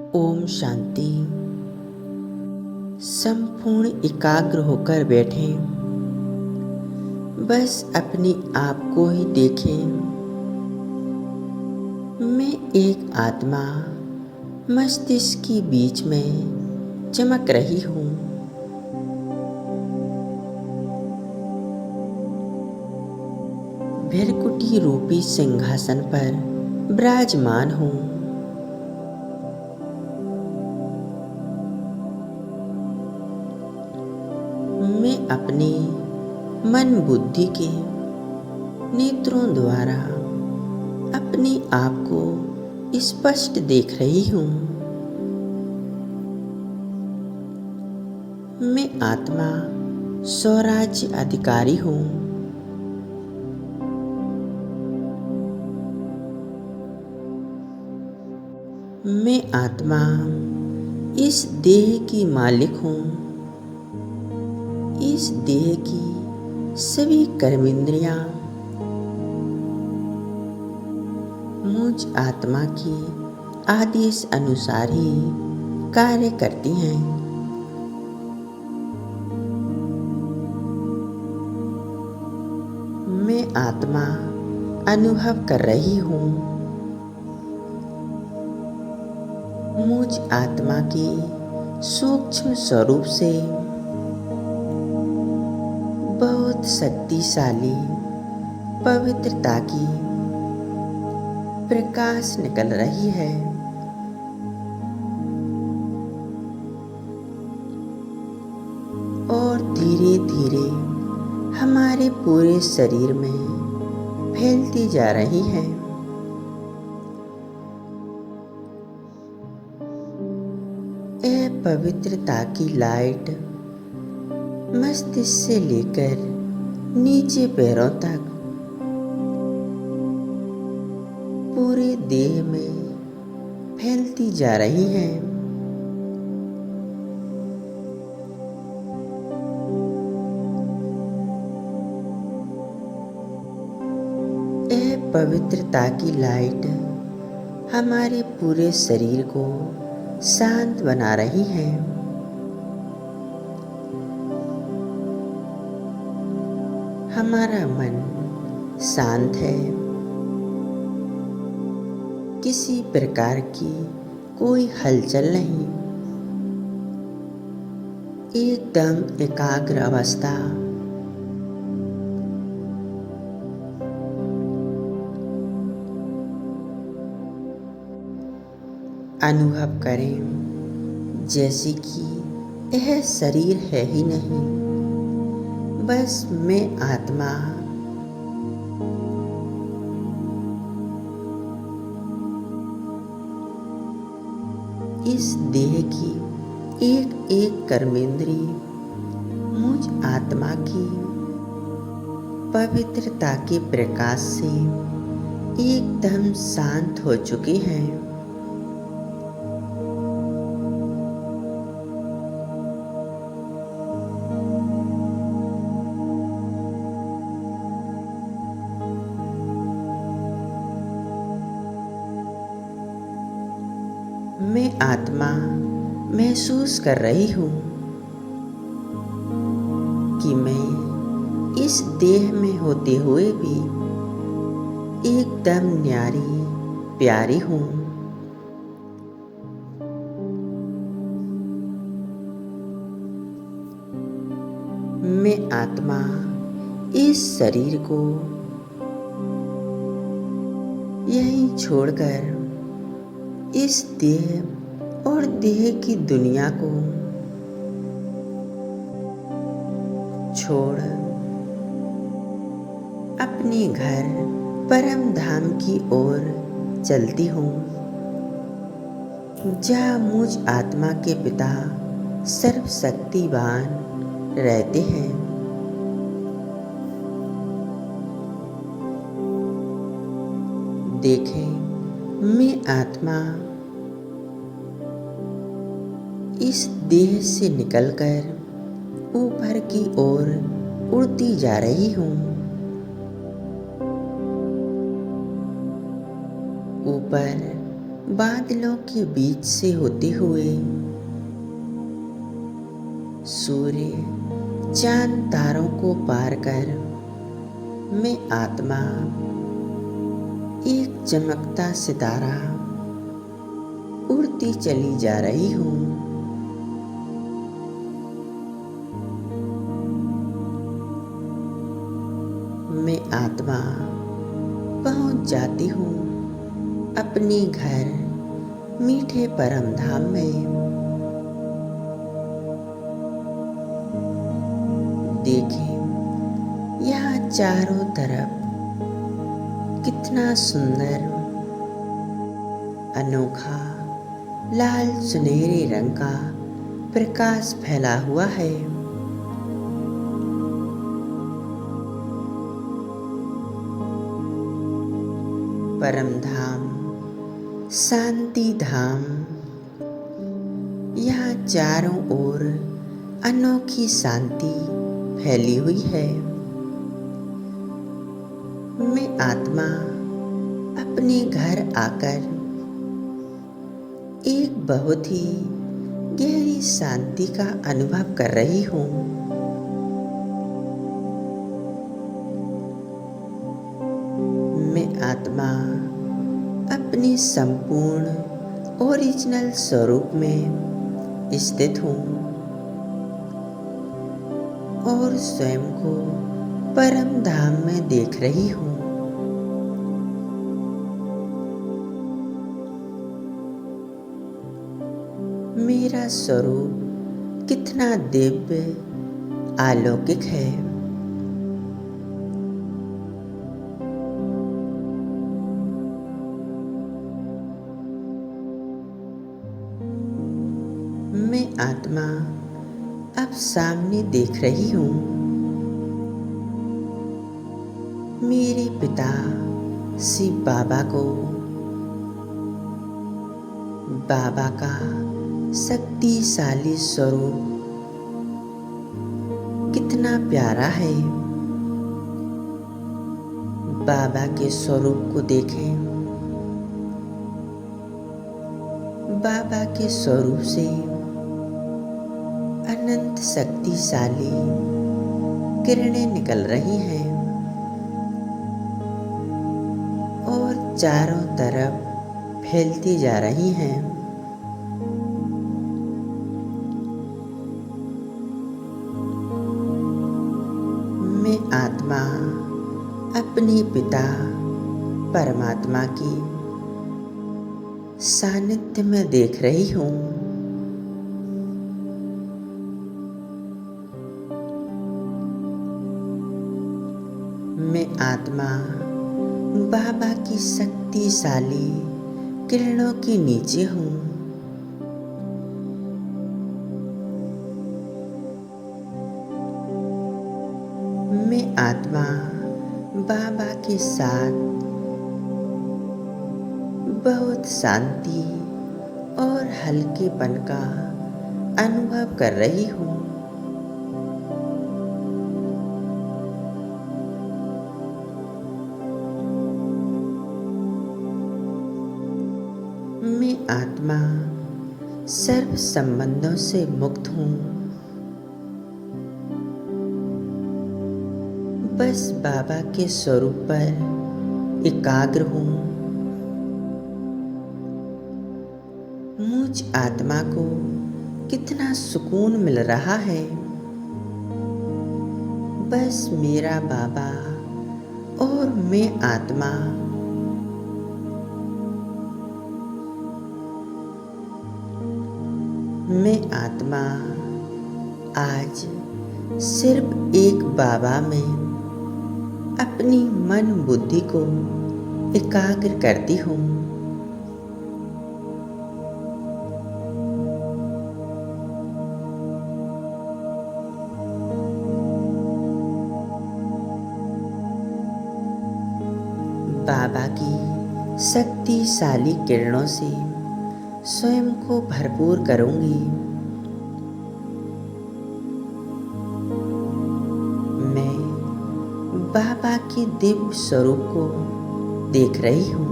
ओम शांति। संपूर्ण एकाग्र होकर बैठें, बस अपने आप को ही देखें। मैं एक आत्मा मस्तिष्क के बीच में चमक रही हूँ। भृकुटी रूपी सिंहासन पर विराजमान हूँ। मैं अपने मन बुद्धि के नेत्रों द्वारा अपने आप को स्पष्ट देख रही हूँ। मैं आत्मा स्वराज्य अधिकारी हूँ। मैं आत्मा इस देह की मालिक हूँ। इस देह की सभी कर्मेंद्रियां मुझ आत्मा के आदेश अनुसार ही कार्य करती हैं। मैं आत्मा अनुभव कर रही हूँ। मुझ आत्मा के सूक्ष्म स्वरूप से बहुत शक्तिशाली पवित्रता की प्रकाश निकल रही है। और धीरे धीरे हमारे पूरे शरीर में फैलती जा रही है। यह पवित्रता की लाइट मस्तिष्क से लेकर नीचे पैरों तक पूरे देह में फैलती जा रही है। यह पवित्रता की लाइट हमारे पूरे शरीर को शांत बना रही है। हमारा मन शांत है। किसी प्रकार की कोई हलचल नहीं। एकदम एकाग्र अवस्था। अनुभव करें जैसे कि यह शरीर है ही नहीं, बस मैं आत्मा इस देह की एक एक कर्मेंद्रिय मुझ आत्मा की पवित्रता के प्रकाश से एकदम शांत हो चुकी हैं। मैं आत्मा महसूस कर रही हूँ कि मैं इस देह में होते हुए भी एकदम न्यारी प्यारी हूँ। मैं आत्मा इस शरीर को यहीं छोड़कर इस देह और देह की दुनिया को छोड़ अपने घर परम धाम की ओर चलती हूँ, जहाँ मुझ आत्मा के पिता सर्वशक्तिवान रहते हैं। देखें, मैं आत्मा इस देह से निकलकर ऊपर की ओर उड़ती जा रही हूँ। ऊपर बादलों के बीच से होते हुए सूर्य चांद तारों को पार कर मैं आत्मा एक चमकता सितारा उड़ती चली जा रही हूँ। मैं आत्मा पहुँच जाती हूँ अपने घर मीठे परम धाम में। देखें यहाँ चारों तरफ कितना सुंदर अनोखा लाल सुनहरे रंग का प्रकाश फैला हुआ है। परम धाम, शांति धाम, यहाँ चारों ओर अनोखी शांति फैली हुई है। मैं आत्मा अपने घर आकर एक बहुत ही गहरी शांति का अनुभव कर रही हूँ। मैं आत्मा अपने संपूर्ण ओरिजिनल स्वरूप में स्थित हूँ और स्वयं को परम धाम में देख रही हूँ। मेरा स्वरूप कितना दिव्य अलौकिक है। मैं आत्मा अब सामने देख रही हूँ मेरे पिता शिव बाबा को। बाबा का शक्तिशाली स्वरूप कितना प्यारा है। बाबा के स्वरूप को देखें। बाबा के स्वरूप से अनंत शक्तिशाली किरणें निकल रही हैं और चारों तरफ फैलती जा रही हैं। मैं आत्मा अपने पिता परमात्मा की सानिध्य में देख रही हूँ। मैं आत्मा बाबा की शक्तिशाली किरणों के नीचे हूँ। मैं आत्मा बाबा के साथ बहुत शांति और हल्केपन का अनुभव कर रही हूँ। मैं आत्मा सर्व संबंधों से मुक्त हूँ। बस बाबा के स्वरूप पर एकाग्र हूँ। मुझ आत्मा को कितना सुकून मिल रहा है। बस मेरा बाबा और मैं आत्मा मैं आत्मा आज सिर्फ एक बाबा में अपनी मन बुद्धि को एकाग्र करती हूँ। बाबा की शक्तिशाली किरणों से स्वयं को भरपूर करूंगी। मैं बाबा के दिव्य स्वरूप को देख रही हूँ।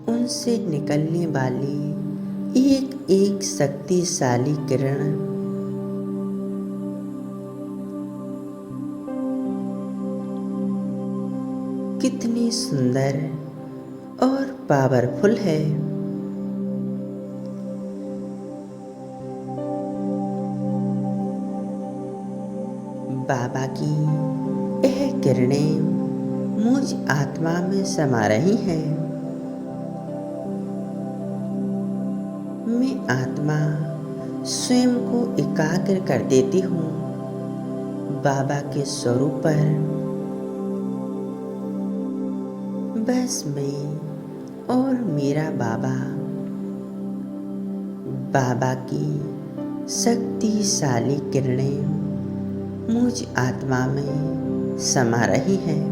उनसे निकलने वाली एक एक शक्तिशाली किरण कितनी सुंदर और पावरफुल है। बाबा की यह किरणें मुझ आत्मा में समा रही हैं। मैं आत्मा स्वयं को एकाग्र कर देती हूँ बाबा के स्वरूप पर। बस मैं और मेरा बाबा, बाबा की शक्तिशाली किरणें मुझ आत्मा में समा रही हैं।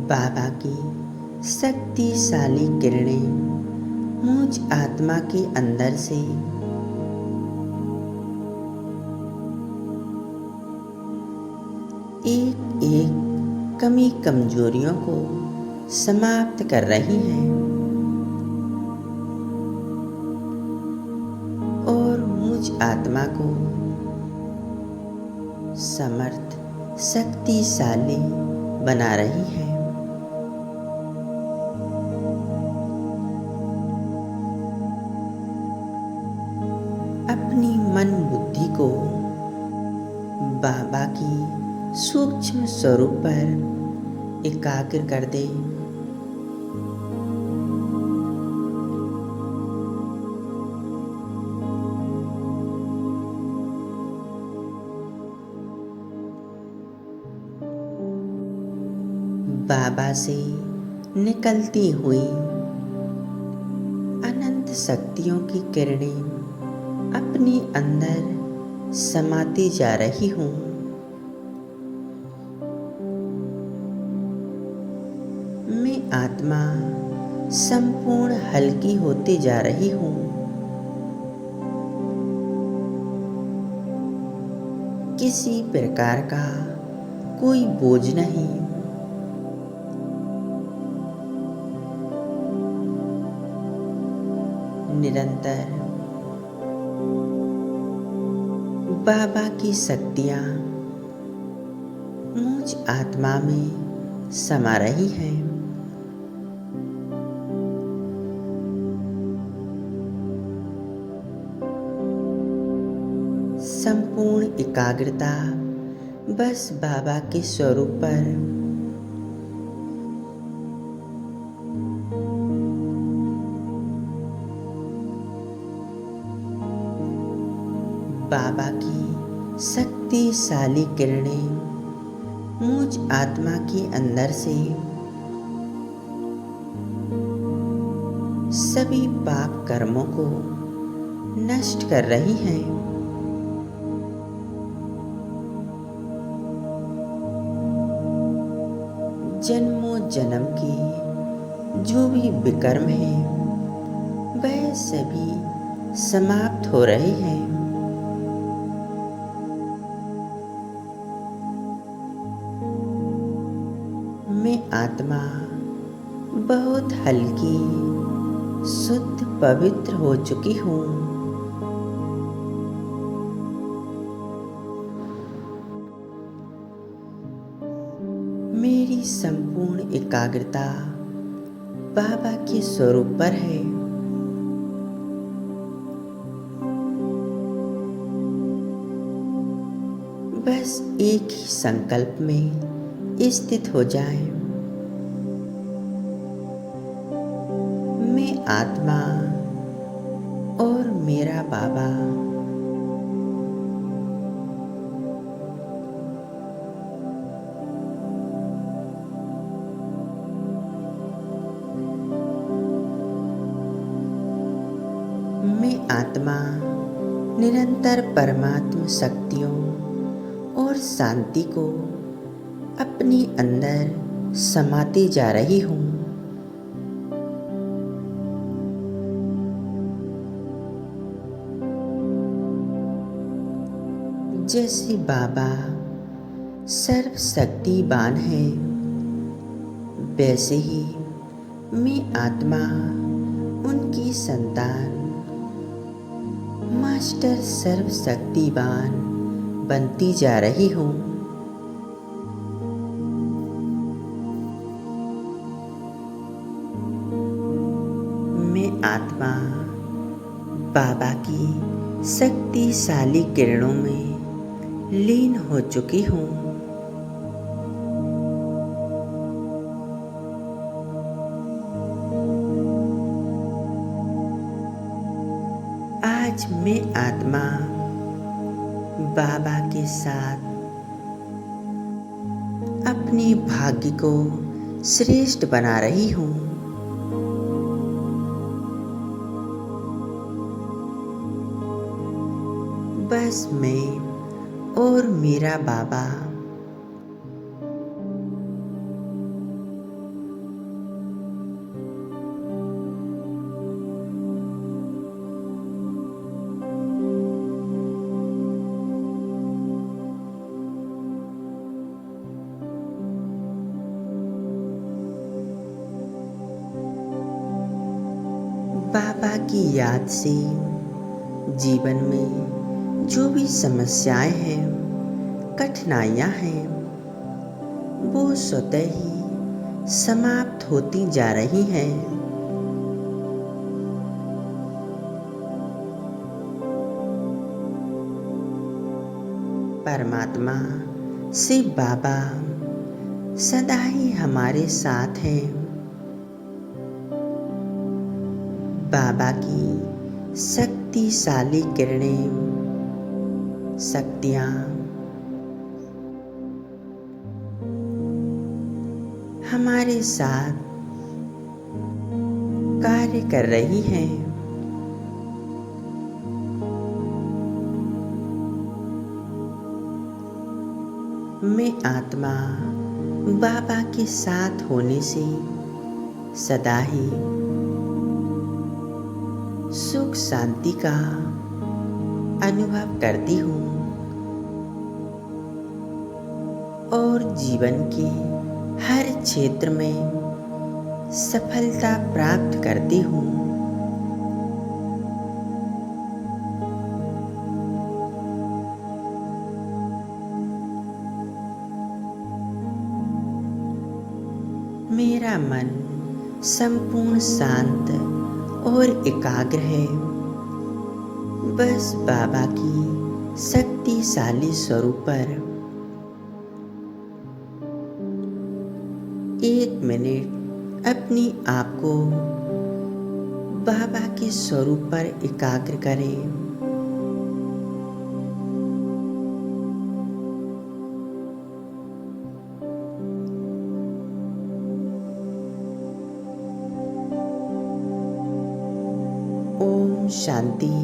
बाबा की शक्तिशाली किरणें मुझ आत्मा के अंदर से एक एक कमी कमजोरियों को समाप्त कर रही हैं और मुझ आत्मा को समर्थ शक्तिशाली बना रही है। अपनी मन बुद्धि को बाबा की सूक्ष्म स्वरूप पर एकाग्र कर दे। बाबा से निकलती हुई अनंत शक्तियों की किरणें अपने अंदर समाती जा रही हूँ। मैं आत्मा संपूर्ण हल्की होती जा रही हूँ। किसी प्रकार का कोई बोझ नहीं। निरंतर बाबा की शक्तियाँ मुझ आत्मा में समा रही हैं। संपूर्ण एकाग्रता बस बाबा के स्वरूप पर। बाबा की शक्तिशाली किरणें मुझ आत्मा के अंदर से सभी पाप कर्मों को नष्ट कर रही हैं। जन्मों जन्म की जो भी विकर्म हैं वह सभी समाप्त हो रहे हैं। मैं आत्मा बहुत हल्की, शुद्ध, पवित्र हो चुकी हूँ। मेरी संपूर्ण एकाग्रता बाबा के स्वरूप पर है। बस एक ही संकल्प में स्थित हो जाएं। मैं आत्मा और मेरा बाबा मैं आत्मा निरंतर परमात्मा शक्तियों और शांति को अपने अंदर समाती जा रही हूँ। जैसे बाबा सर्वशक्तिवान है, वैसे ही मैं आत्मा उनकी संतान मास्टर सर्वशक्तिवान बनती जा रही हूँ। मैं आत्मा बाबा की शक्तिशाली किरणों में लीन हो चुकी हूँ। आज मैं आत्मा बाबा के साथ अपने भाग्य को श्रेष्ठ बना रही हूँ। बस मैं और मेरा बाबा बाबा की याद से जीवन में जो भी समस्याएं हैं, कठिनाइयां हैं, वो स्वतः ही समाप्त होती जा रही हैं। परमात्मा शिव बाबा सदा ही हमारे साथ हैं। बाबा की शक्तिशाली किरणें, शक्तियाँ हमारे साथ कार्य कर रही हैं। मैं आत्मा बाबा के साथ होने से सदा ही सुख शांति का अनुभव करती हूँ और जीवन के हर क्षेत्र में सफलता प्राप्त करती हूँ। मेरा मन संपूर्ण शांत और एकाग्र है। बस बाबा की शक्तिशाली स्वरूप पर 1 मिनट अपनी आप को बाबा के स्वरूप पर एकाग्र करें। ओम शांति।